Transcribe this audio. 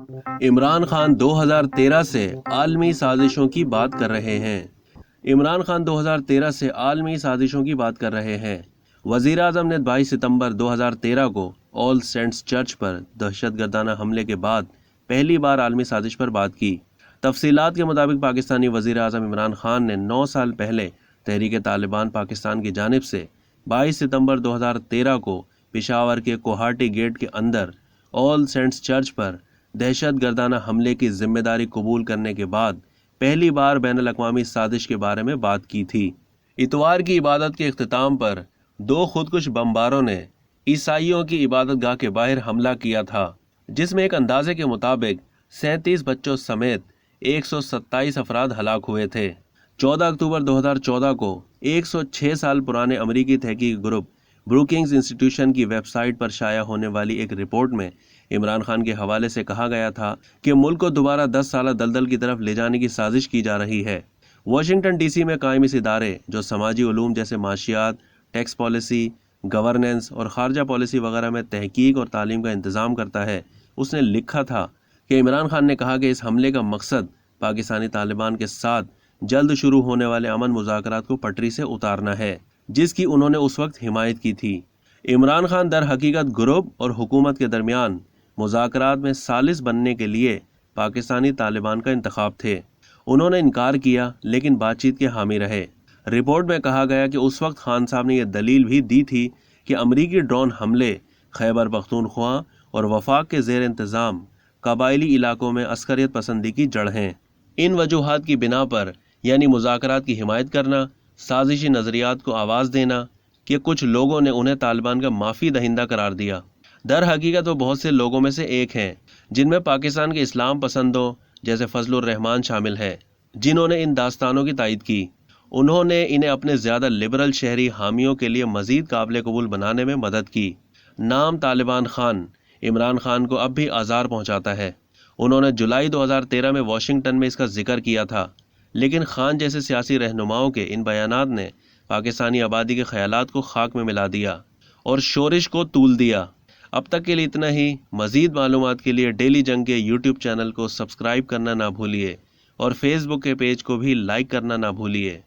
عمران خان 2013 سے عالمی سازشوں کی بات کر رہے ہیں۔ عمران خان 2013 سے عالمی سازشوں کی بات کر رہے ہیں۔ وزیر اعظم نے 22 ستمبر 2013 کو آل سینٹس چرچ پر دہشت گردانہ حملے کے بعد پہلی بار عالمی سازش پر بات کی۔ تفصیلات کے مطابق پاکستانی وزیر اعظم عمران خان نے 9 سال پہلے تحریک طالبان پاکستان کی جانب سے 22 ستمبر 2013 کو پشاور کے کوہاٹی گیٹ کے اندر آل سینٹس چرچ پر دہشت گردانہ حملے کی ذمہ داری قبول کرنے کے بعد پہلی بار بین الاقوامی سازش کے بارے میں بات کی تھی۔ اتوار کی عبادت کے اختتام پر 2 خودکش بمباروں نے عیسائیوں کی عبادت گاہ کے باہر حملہ کیا تھا، جس میں ایک اندازے کے مطابق 37 بچوں سمیت 127 افراد ہلاک ہوئے تھے۔ 14 اکتوبر 2014 کو 106 سال پرانے امریکی تحقیقی گروپ بروکنگز انسٹیٹیوشن کی ویب سائٹ پر شائع ہونے والی ایک رپورٹ میں عمران خان کے حوالے سے کہا گیا تھا کہ ملک کو دوبارہ 10 سالہ دلدل کی طرف لے جانے کی سازش کی جا رہی ہے۔ واشنگٹن ڈی سی میں قائم اس ادارے جو سماجی علوم جیسے معاشیات، ٹیکس پالیسی، گورننس اور خارجہ پالیسی وغیرہ میں تحقیق اور تعلیم کا انتظام کرتا ہے، اس نے لکھا تھا کہ عمران خان نے کہا کہ اس حملے کا مقصد پاکستانی طالبان کے ساتھ جلد شروع ہونے والے امن مذاکرات کو پٹری سے اتارنا ہے، جس کی انہوں نے اس وقت حمایت کی تھی۔ عمران خان در حقیقت گروپ اور حکومت کے درمیان مذاکرات میں ثالث بننے کے لیے پاکستانی طالبان کا انتخاب تھے۔ انہوں نے انکار کیا لیکن بات چیت کے حامی رہے۔ رپورٹ میں کہا گیا کہ اس وقت خان صاحب نے یہ دلیل بھی دی تھی کہ امریکی ڈرون حملے خیبر پختونخوا اور وفاق کے زیر انتظام قبائلی علاقوں میں عسکریت پسندی کی جڑ ہیں۔ ان وجوہات کی بنا پر یعنی مذاکرات کی حمایت کرنا، سازشی نظریات کو آواز دینا کہ کچھ لوگوں نے انہیں طالبان کا معافی دہندہ قرار دیا۔ در حقیقت وہ بہت سے لوگوں میں سے ایک ہیں، جن میں پاکستان کے اسلام پسندوں جیسے فضل الرحمان شامل ہے، جنہوں نے ان داستانوں کی تائید کی۔ انہوں نے انہیں اپنے زیادہ لبرل شہری حامیوں کے لیے مزید قابل قبول بنانے میں مدد کی۔ نام طالبان خان عمران خان کو اب بھی آزار پہنچاتا ہے۔ انہوں نے جولائی 2013 میں واشنگٹن میں اس کا ذکر کیا تھا، لیکن خان جیسے سیاسی رہنماؤں کے ان بیانات نے پاکستانی آبادی کے خیالات کو خاک میں ملا دیا اور شورش کو طول دیا۔ اب تک کے لیے اتنا ہی۔ مزید معلومات کے لیے ڈیلی جنگ کے یوٹیوب چینل کو سبسکرائب کرنا نہ بھولیے اور فیس بک کے پیج کو بھی لائک کرنا نہ بھولیے۔